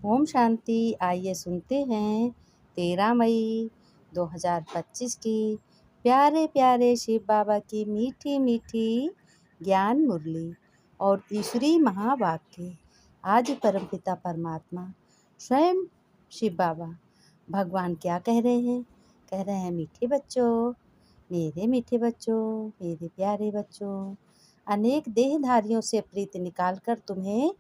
ओम शांति। आइए सुनते हैं 13 मई 2025 की प्यारे प्यारे शिव बाबा की मीठी मीठी ज्ञान मुरली और ईश्वरी महावाक्य। आज परमपिता परमात्मा स्वयं शिव बाबा भगवान क्या कह रहे हैं? कह रहे हैं, मीठे बच्चों, मेरे मीठे बच्चों, मेरे प्यारे बच्चों, अनेक देहधारियों से प्रीत निकालकर तुम्हें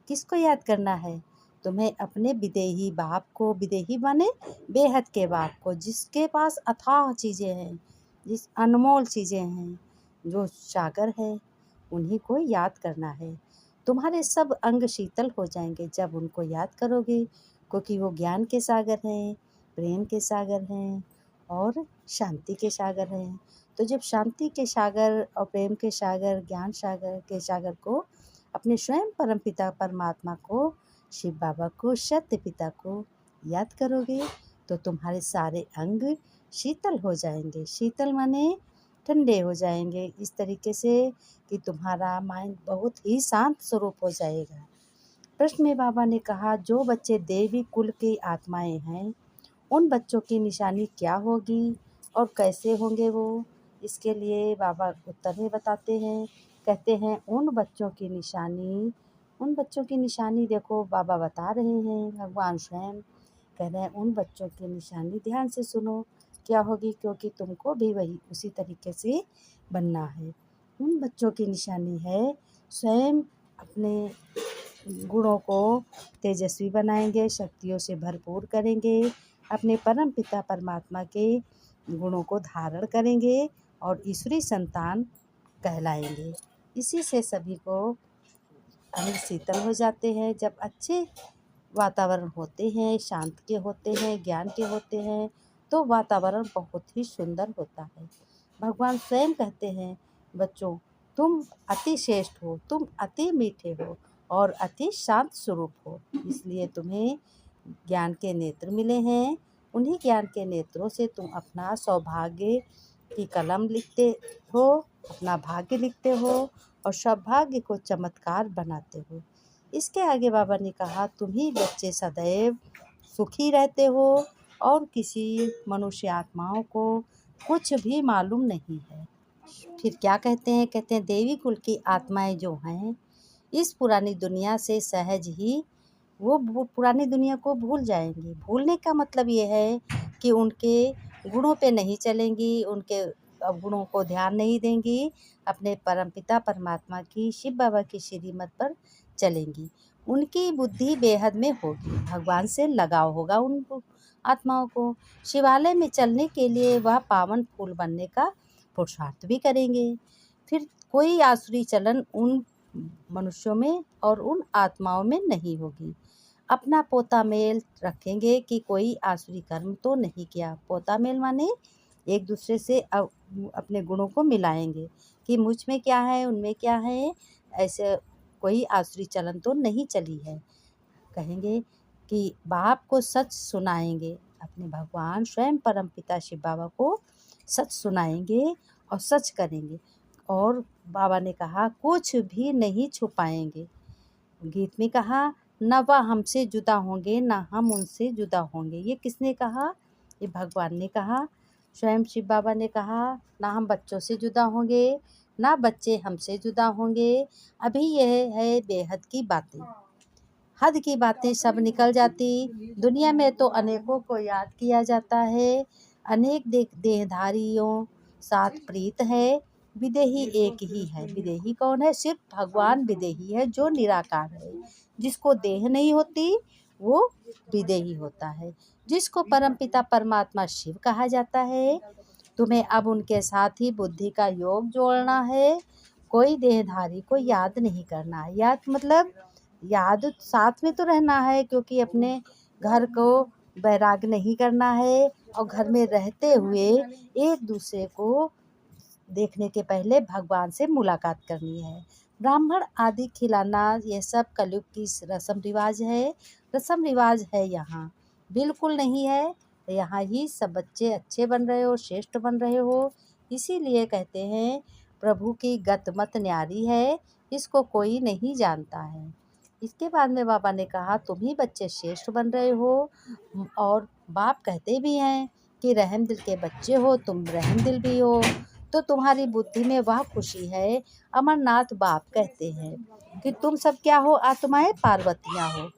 किसको याद करना है? तुम्हें अपने विदेही बाप को, विदेही माने बेहद के बाप को, जिसके पास अथाह चीज़ें हैं, जिस अनमोल चीज़ें हैं, जो सागर है, उन्हीं को याद करना है। तुम्हारे सब अंग शीतल हो जाएंगे जब उनको याद करोगे, क्योंकि वो ज्ञान के सागर हैं, प्रेम के सागर हैं और शांति के सागर हैं। तो जब शांति के सागर और प्रेम के सागर, ज्ञान सागर के सागर को, अपने स्वयं परमपिता परमात्मा को, शिव बाबा को, सत्य पिता को याद करोगे, तो तुम्हारे सारे अंग शीतल हो जाएंगे। शीतल माने ठंडे हो जाएंगे, इस तरीके से कि तुम्हारा माइंड बहुत ही शांत स्वरूप हो जाएगा। प्रश्न में बाबा ने कहा, जो बच्चे देवी कुल की आत्माएं हैं, उन बच्चों की निशानी क्या होगी और कैसे होंगे वो? इसके लिए बाबा उत्तर में बताते हैं। कहते हैं, उन बच्चों की निशानी देखो, बाबा बता रहे हैं, भगवान स्वयं कह रहे हैं, उन बच्चों की निशानी ध्यान से सुनो क्या होगी, क्योंकि तुमको भी वही उसी तरीके से बनना है। उन बच्चों की निशानी है, स्वयं अपने गुणों को तेजस्वी बनाएंगे, शक्तियों से भरपूर करेंगे, अपने परम पिता परमात्मा के गुणों को धारण करेंगे और ईश्वरी संतान कहलाएंगे। इसी से सभी को अंग शीतल हो जाते हैं। जब अच्छे वातावरण होते हैं, शांत के होते हैं, ज्ञान के होते हैं, तो वातावरण बहुत ही सुंदर होता है। भगवान स्वयं कहते हैं, बच्चों, तुम अति श्रेष्ठ हो, तुम अति मीठे हो और अति शांत स्वरूप हो, इसलिए तुम्हें ज्ञान के नेत्र मिले हैं। उन्हीं ज्ञान के नेत्रों से तुम अपना सौभाग्य की कलम लिखते हो, अपना भाग्य लिखते हो और सौभाग्य को चमत्कार बनाते हो। इसके आगे बाबा ने कहा, तुम ही बच्चे सदैव सुखी रहते हो और किसी मनुष्य आत्माओं को कुछ भी मालूम नहीं है। फिर क्या कहते हैं? कहते हैं, देवी कुल की आत्माएं जो हैं, इस पुरानी दुनिया से सहज ही वो पुरानी दुनिया को भूल जाएंगी। भूलने का मतलब ये है कि उनके गुणों पे नहीं चलेंगी, उनके गुणों को ध्यान नहीं देंगी, अपने परमपिता परमात्मा की, शिव बाबा की श्रीमत पर चलेंगी। उनकी बुद्धि बेहद में होगी, भगवान से लगाव होगा उन आत्माओं को। शिवालय में चलने के लिए वह पावन फूल बनने का पुरुषार्थ भी करेंगे। फिर कोई आसुरी चलन उन मनुष्यों में और उन आत्माओं में नहीं होगी। अपना पोता मेल रखेंगे कि कोई आसुरी कर्म तो नहीं किया। पोता मेल माने एक दूसरे से अपने गुणों को मिलाएंगे कि मुझ में क्या है, उनमें क्या है, ऐसे कोई आसुरी चलन तो नहीं चली है। कहेंगे कि बाप को सच सुनाएंगे, अपने भगवान स्वयं परमपिता शिव बाबा को सच सुनाएंगे और सच करेंगे। और बाबा ने कहा, कुछ भी नहीं छुपाएंगे। गीत में कहा, न वह हमसे जुदा होंगे, न हम उनसे जुदा होंगे। ये किसने कहा? ये भगवान ने कहा, स्वयं शिव बाबा ने कहा, ना हम बच्चों से जुदा होंगे, ना बच्चे हमसे जुदा होंगे। अभी यह है बेहद की बातें, हद की बातें सब निकल जाती। दुनिया में तो अनेकों को याद किया जाता है, अनेक देहधारियों साथ प्रीत है, विदेही एक ही है। विदेही कौन है? सिर्फ भगवान विदेही है, जो निराकार है। जिसको देह नहीं होती वो विदेही होता है, जिसको परमपिता परमात्मा शिव कहा जाता है। तुम्हें अब उनके साथ ही बुद्धि का योग जोड़ना है, कोई देहधारी को याद नहीं करना है। याद मतलब याद साथ में तो रहना है, क्योंकि अपने घर को वैराग नहीं करना है और घर में रहते हुए एक दूसरे को देखने के पहले भगवान से मुलाकात करनी है। ब्राह्मण आदि खिलाना ये सब कलयुग की रस्म रिवाज है। रस्म रिवाज है, यहाँ बिल्कुल नहीं है। यहाँ ही सब बच्चे अच्छे बन रहे हो, श्रेष्ठ बन रहे हो। इसीलिए कहते हैं, प्रभु की गत मत न्यारी है, इसको कोई नहीं जानता है। इसके बाद में बाबा ने कहा तुम ही बच्चे श्रेष्ठ बन रहे हो और बाप कहते भी हैं कि रहम दिल के बच्चे हो, तुम रहम दिल भी हो, तो तुम्हारी बुद्धि में वह खुशी है। अमरनाथ बाप कहते हैं कि तुम सब क्या हो, आत्माएं पार्वतियाँ हो।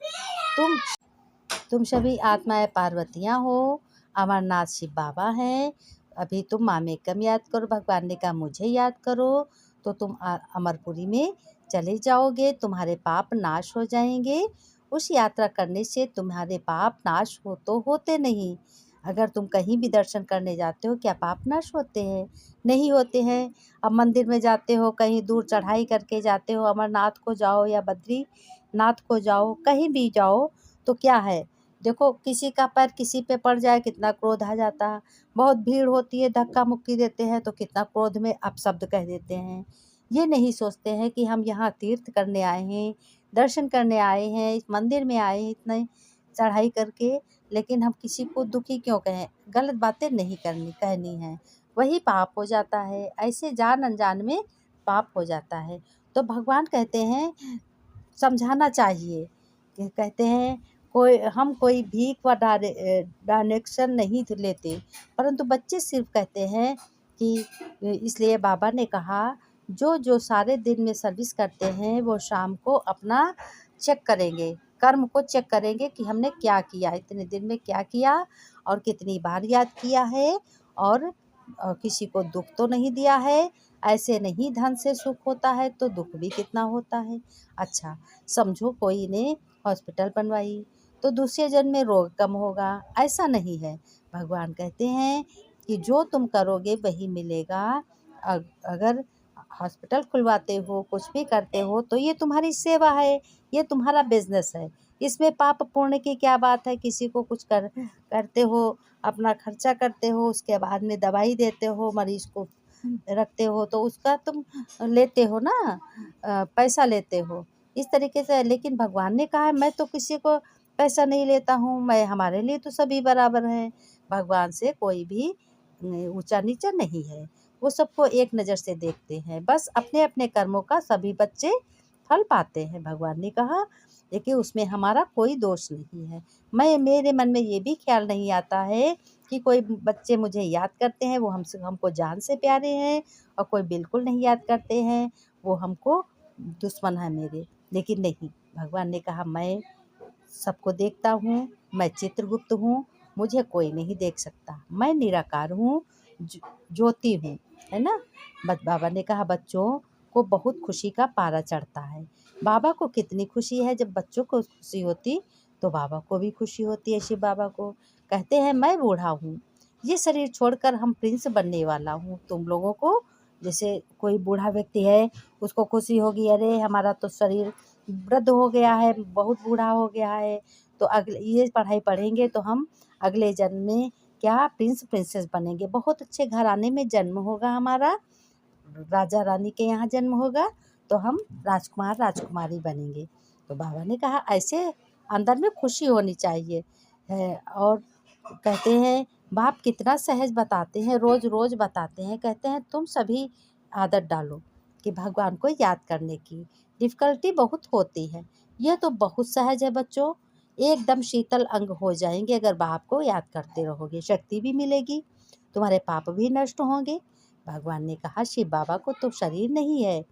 तुम सभी आत्माएं पार्वतियाँ हो। अमरनाथ शिव बाबा हैं। अभी तुम मामे कम याद करो, भगवान ने कहा मुझे याद करो, तो तुम अमरपुरी में चले जाओगे, तुम्हारे पाप नाश हो जाएंगे। उस यात्रा करने से तुम्हारे पाप नाश हो तो होते नहीं। अगर तुम कहीं भी दर्शन करने जाते हो, क्या पाप नाश होते हैं? नहीं होते हैं। अब मंदिर में जाते हो, कहीं दूर चढ़ाई करके जाते हो, अमरनाथ को जाओ या बद्रीनाथ को जाओ, कहीं भी जाओ, तो क्या है, देखो किसी का पैर किसी पे पड़ जाए कितना क्रोध आ जाता है। बहुत भीड़ होती है, धक्का मुक्की देते हैं तो कितना क्रोध में अपशब्द कह देते हैं। ये नहीं सोचते हैं कि हम यहाँ तीर्थ करने आए हैं, दर्शन करने आए हैं, इस मंदिर में आए हैं इतने चढ़ाई करके, लेकिन हम किसी को दुखी क्यों कहें, गलत बातें नहीं कहनी है, वही पाप हो जाता है। ऐसे जान अनजान में पाप हो जाता है। तो भगवान कहते हैं समझाना चाहिए कि कहते हैं कोई भीख व डोनेशन नहीं लेते, परंतु बच्चे सिर्फ कहते हैं कि इसलिए बाबा ने कहा जो सारे दिन में सर्विस करते हैं वो शाम को अपना चेक करेंगे, कर्म को चेक करेंगे कि हमने क्या किया, इतने दिन में क्या किया और कितनी बार याद किया है, और किसी को दुख तो नहीं दिया है। ऐसे नहीं धन से सुख होता है तो दुख भी कितना होता है। अच्छा समझो कोई ने हॉस्पिटल बनवाई तो दूसरे जन्म में रोग कम होगा, ऐसा नहीं है। भगवान कहते हैं कि जो तुम करोगे वही मिलेगा। अगर हॉस्पिटल खुलवाते हो, कुछ भी करते हो, तो ये तुम्हारी सेवा है, ये तुम्हारा बिजनेस है। इसमें पाप पुण्य की क्या बात है? किसी को कुछ करते हो, अपना खर्चा करते हो, उसके बाद में दवाई देते हो, मरीज को रखते हो, तो उसका तुम लेते हो ना, पैसा लेते हो इस तरीके से। लेकिन भगवान ने कहा है मैं तो किसी को पैसा नहीं लेता हूँ, मैं, हमारे लिए तो सभी बराबर हैं। भगवान से कोई भी ऊंचा नीचा नहीं है, वो सबको एक नज़र से देखते हैं। बस अपने अपने कर्मों का सभी बच्चे फल पाते हैं। भगवान ने कहा देखिए उसमें हमारा कोई दोष नहीं है। मेरे मन में ये भी ख्याल नहीं आता है कि कोई बच्चे मुझे याद करते हैं वो हमको जान से प्यारे हैं, और कोई बिल्कुल नहीं याद करते हैं वो हमको दुश्मन है मेरे। लेकिन नहीं, भगवान ने कहा मैं सबको देखता हूँ, मैं चित्रगुप्त हूँ, मुझे कोई नहीं देख सकता, मैं निराकार हूँ, ज्योति हूँ, है ना। बाबा ने कहा बच्चों को बहुत खुशी का पारा चढ़ता है। बाबा को कितनी खुशी है, जब बच्चों को खुशी होती तो बाबा को भी खुशी होती है। शिव बाबा को कहते हैं मैं बूढ़ा हूँ, ये शरीर छोड़कर हम प्रिंस बनने वाला हूँ। तुम लोगों को जैसे कोई बूढ़ा व्यक्ति है उसको खुशी होगी, अरे हमारा तो शरीर वृद्ध हो गया है, बहुत बूढ़ा हो गया है, तो अगले ये पढ़ाई पढ़ेंगे तो हम अगले जन्म में क्या प्रिंस प्रिंसेस बनेंगे, बहुत अच्छे घराने में जन्म होगा हमारा, राजा रानी के यहाँ जन्म होगा, तो हम राजकुमार राजकुमारी बनेंगे। तो बाबा ने कहा ऐसे अंदर में खुशी होनी चाहिए है। और कहते हैं बाप कितना सहज बताते हैं, रोज रोज बताते हैं। कहते हैं तुम सभी आदत डालो कि भगवान को याद करने की। डिफ़िकल्टी बहुत होती है, यह तो बहुत सहज है बच्चों, एकदम शीतल अंग हो जाएंगे अगर बाप को याद करते रहोगे। शक्ति भी मिलेगी, तुम्हारे पाप भी नष्ट होंगे। भगवान ने कहा शिव बाबा को तो शरीर नहीं है,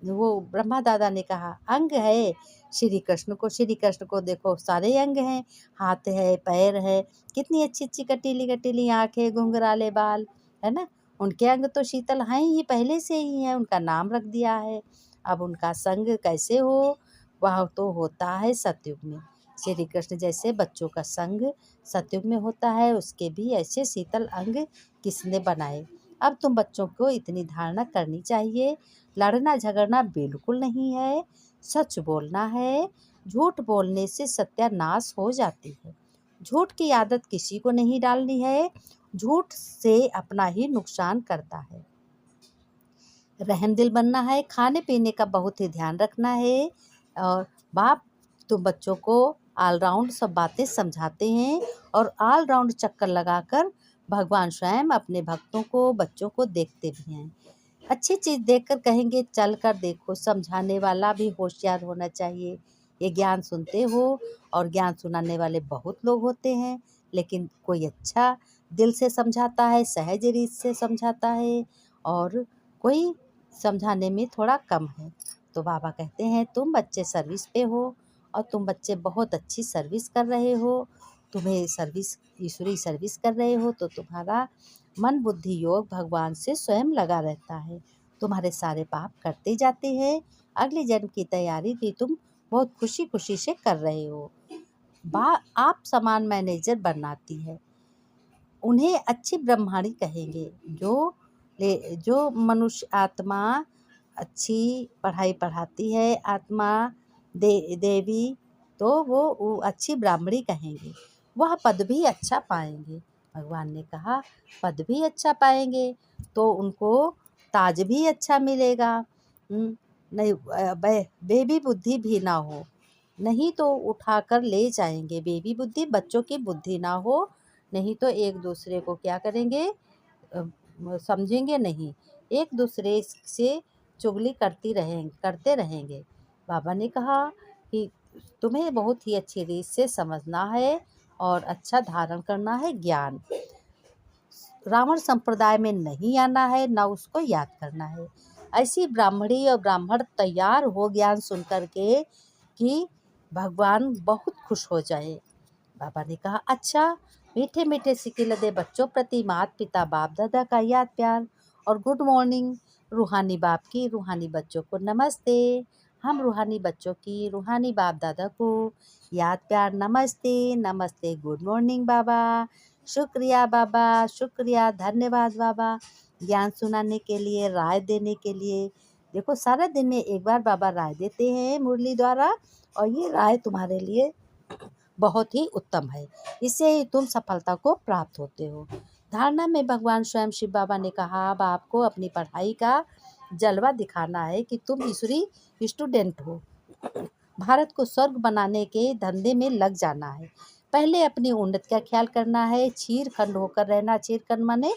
वो ब्रह्मा दादा ने कहा अंग है। श्री कृष्ण को देखो सारे अंग हैं, हाथ है, पैर है, कितनी अच्छी अच्छी कटीली कटीली आँखें, घुंघराले बाल, है ना। उनके अंग तो शीतल हैं ही, पहले से ही हैं, उनका नाम रख दिया है। अब उनका संग कैसे हो, वह तो होता है सतयुग में। श्री कृष्ण जैसे बच्चों का संग सतयुग में होता है, उसके भी ऐसे शीतल अंग किसने बनाए। अब तुम बच्चों को इतनी धारणा करनी चाहिए, लड़ना झगड़ना बिल्कुल नहीं है, सच बोलना है। झूठ बोलने से सत्यानाश हो जाती है। झूठ की आदत किसी को नहीं डालनी है, झूठ से अपना ही नुकसान करता है। रहमदिल बनना है, खाने पीने का बहुत ही ध्यान रखना है। और बाप तो बच्चों को ऑलराउंड सब बातें समझाते हैं, और ऑलराउंड चक्कर लगाकर भगवान स्वयं अपने भक्तों को, बच्चों को देखते भी हैं। अच्छी चीज़ देखकर कहेंगे चल कर देखो, समझाने वाला भी होशियार होना चाहिए। ये ज्ञान सुनते हो, और ज्ञान सुनाने वाले बहुत लोग होते हैं, लेकिन कोई अच्छा दिल से समझाता है, सहज रीत से समझाता है, और कोई समझाने में थोड़ा कम है। तो बाबा कहते हैं तुम बच्चे सर्विस पे हो, और तुम बच्चे बहुत अच्छी सर्विस कर रहे हो, तुम्हें सर्विस ईश्वरीय सर्विस कर रहे हो, तो तुम्हारा मन बुद्धि योग भगवान से स्वयं लगा रहता है। तुम्हारे सारे पाप करते जाते हैं, अगले जन्म की तैयारी भी तुम बहुत खुशी खुशी से कर रहे हो। आप समान मैनेजर बनाती है। उन्हें अच्छी ब्रह्माणी कहेंगे, जो मनुष्य आत्मा अच्छी पढ़ाई पढ़ाती है, आत्मा देवी, तो वो अच्छी ब्राह्मणी कहेंगे, वह पद भी अच्छा पाएंगे। भगवान ने कहा पद भी अच्छा पाएंगे तो उनको ताज भी अच्छा मिलेगा। नहीं, बेबी बुद्धि भी ना हो, नहीं तो उठाकर ले जाएंगे। बेबी बुद्धि बच्चों की बुद्धि ना हो, नहीं तो एक दूसरे को क्या करेंगे, समझेंगे नहीं, एक दूसरे से चुगली करते रहेंगे। बाबा ने कहा कि तुम्हें बहुत ही अच्छी रीत से समझना है और अच्छा धारण करना है ज्ञान। रावण संप्रदाय में नहीं आना है, ना उसको याद करना है। ऐसी ब्राह्मणी और ब्राह्मण तैयार हो ज्ञान सुन कर के कि भगवान बहुत खुश हो जाए। बाबा ने कहा अच्छा, मीठे मीठे सिकिलदे बच्चों प्रति माता पिता बाप दादा का याद प्यार और गुड मॉर्निंग। रूहानी बाप की रूहानी बच्चों को नमस्ते। हम रूहानी बच्चों की रूहानी बाप दादा को याद प्यार नमस्ते नमस्ते। गुड मॉर्निंग बाबा, शुक्रिया बाबा, शुक्रिया, धन्यवाद बाबा, ज्ञान सुनाने के लिए, राय देने के लिए। देखो सारा दिन में एक बार बाबा राय देते हैं मुरली द्वारा, और ये राय तुम्हारे लिए बहुत ही उत्तम है, इससे ही तुम सफलता को प्राप्त होते हो। धारणा में भगवान स्वयं शिव बाबा ने कहा अब आपको अपनी पढ़ाई का जलवा दिखाना है कि तुम ईश्वरी स्टूडेंट हो। भारत को स्वर्ग बनाने के धंधे में लग जाना है। पहले अपनी उन्नति का ख्याल करना है। चीरखंड होकर रहना, चीरखंड माने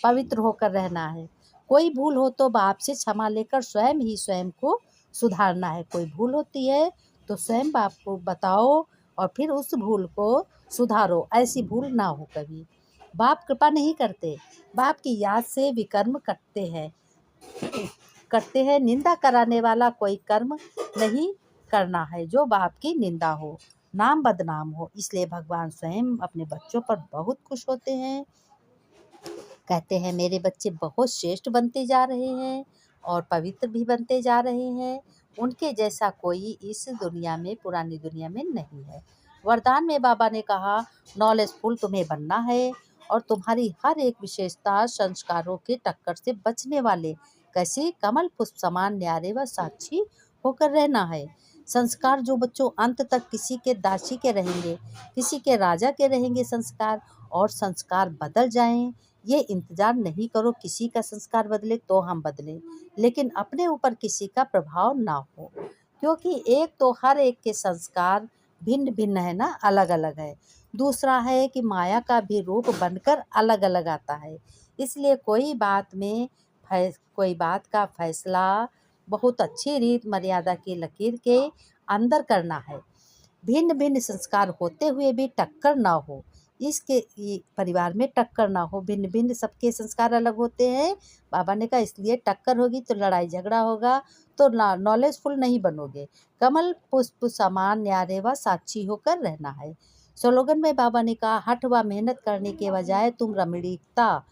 पवित्र होकर रहना है। कोई भूल हो तो बाप से क्षमा लेकर स्वयं ही स्वयं को सुधारना है। कोई भूल होती है तो स्वयं बाप को बताओ और फिर उस भूल को सुधारो, ऐसी भूल ना हो कभी। बाप कृपा नहीं करते, बाप की याद से विकर्म करते हैं। निंदा कराने वाला कोई कर्म नहीं करना है जो बाप की निंदा हो, नाम बदनाम हो। इसलिए भगवान स्वयं अपने बच्चों पर बहुत खुश होते हैं। कहते हैं मेरे बच्चे बहुत श्रेष्ठ बनते जा रहे हैं और पवित्र भी बनते जा रहे हैं। उनके जैसा कोई इस दुनिया में, पुरानी दुनिया में नहीं है। वरदान में बाबा ने कहा नॉलेजफुल तुम्हें बनना है और तुम्हारी हर एक विशेषता संस्कारों के टक्कर से बचने वाले कैसे कमल पुष्प समान न्यारे व साक्षी होकर रहना है। संस्कार जो बच्चों अंत तक किसी के दासी के रहेंगे, किसी के राजा के रहेंगे संस्कार, और संस्कार बदल जाएं, ये इंतजार नहीं करो किसी का संस्कार बदले तो हम बदलें, लेकिन अपने ऊपर किसी का प्रभाव ना हो, क्योंकि एक तो हर एक के संस्कार भिन्न भिन्न है ना, अलग अलग है। दूसरा है कि माया का भी रूप बनकर अलग अलग आता है। इसलिए कोई बात का फैसला बहुत अच्छी रीत मर्यादा की लकीर के अंदर करना है। भिन्न भिन्न संस्कार होते हुए भी टक्कर ना हो, परिवार में टक्कर ना हो। भिन्न भिन्न सबके संस्कार अलग होते हैं, बाबा ने कहा इसलिए टक्कर होगी तो लड़ाई झगड़ा होगा, तो नॉलेजफुल नहीं बनोगे। कमल पुष्प समान न्यारे व साक्षी होकर रहना है। स्लोगन में बाबा ने कहा हठ व मेहनत करने के बजाय तुम रमणीकता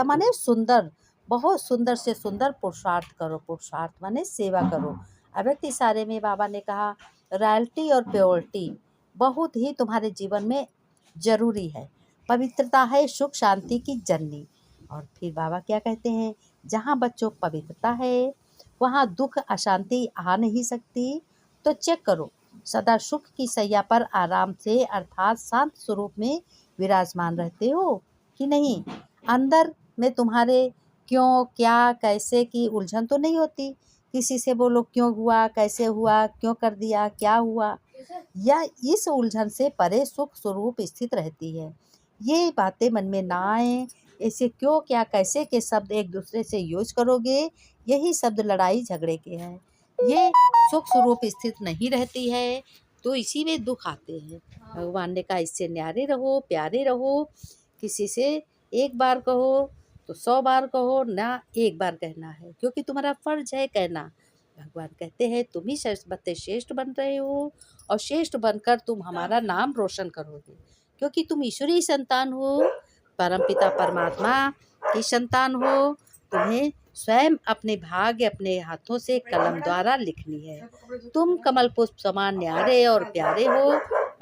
माने सुंदर, बहुत सुंदर से सुंदर पुरुषार्थ करो। पुरुषार्थ माने सेवा करो। अव्यक्त इशारे में बाबा ने कहा रॉयल्टी और प्योरिटी बहुत ही तुम्हारे जीवन में जरूरी है। पवित्रता है सुख शांति की जननी। और फिर बाबा क्या कहते हैं, जहाँ बच्चों पवित्रता है वहाँ दुख अशांति आ नहीं सकती। तो चेक करो सदा सुख की सैया पर आराम से अर्थात शांत स्वरूप में विराजमान रहते हो कि नहीं। अंदर में तुम्हारे क्यों क्या कैसे की उलझन तो नहीं होती। किसी से बोलो क्यों हुआ, कैसे हुआ, क्यों कर दिया, क्या हुआ, या इस उलझन से परे सुख स्वरूप स्थित रहती है। ये बातें मन में ना आए। ऐसे क्यों क्या कैसे के शब्द एक दूसरे से यूज करोगे, यही शब्द लड़ाई झगड़े के हैं। ये सुख स्वरूप स्थित नहीं रहती है, तो इसी में दुख आते हैं। भगवान ने कहा इससे न्यारे रहो, प्यारे रहो। किसी से एक बार कहो तो 100 बार कहो, ना एक बार कहना है, क्योंकि तुम्हारा फर्ज है कहना। भगवान कहते हैं तुम ही श्रेष्ठ बन रहे हो, और श्रेष्ठ बनकर तुम हमारा नाम रोशन करोगे, क्योंकि तुम ईश्वरीय संतान हो, परमपिता परमात्मा की संतान हो। तुम्हें स्वयं अपने भाग्य अपने हाथों से कलम द्वारा लिखनी है। तुम कमल पुष्प समान न्यारे और प्यारे हो।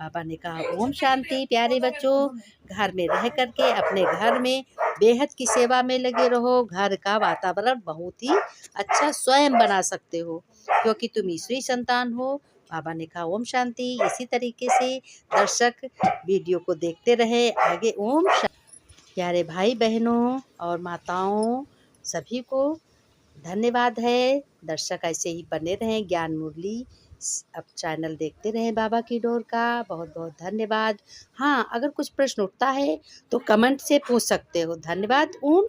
बाबा ने कहा ओम शांति। प्यारे बच्चों, घर में रह करके अपने घर में बेहद की सेवा में लगे रहो। घर का वातावरण बहुत ही अच्छा स्वयं बना सकते हो, क्योंकि तुम ईश्वरी संतान हो। बाबा ने कहा ओम शांति। इसी तरीके से दर्शक वीडियो को देखते रहे आगे। ओम शांति। प्यारे भाई बहनों और माताओं सभी को धन्यवाद है। दर्शक ऐसे ही बने रहें। ज्ञान मुरली अब चैनल देखते रहें बाबा की डोर का। बहुत बहुत धन्यवाद। हाँ, अगर कुछ प्रश्न उठता है तो कमेंट से पूछ सकते हो। धन्यवाद। ओम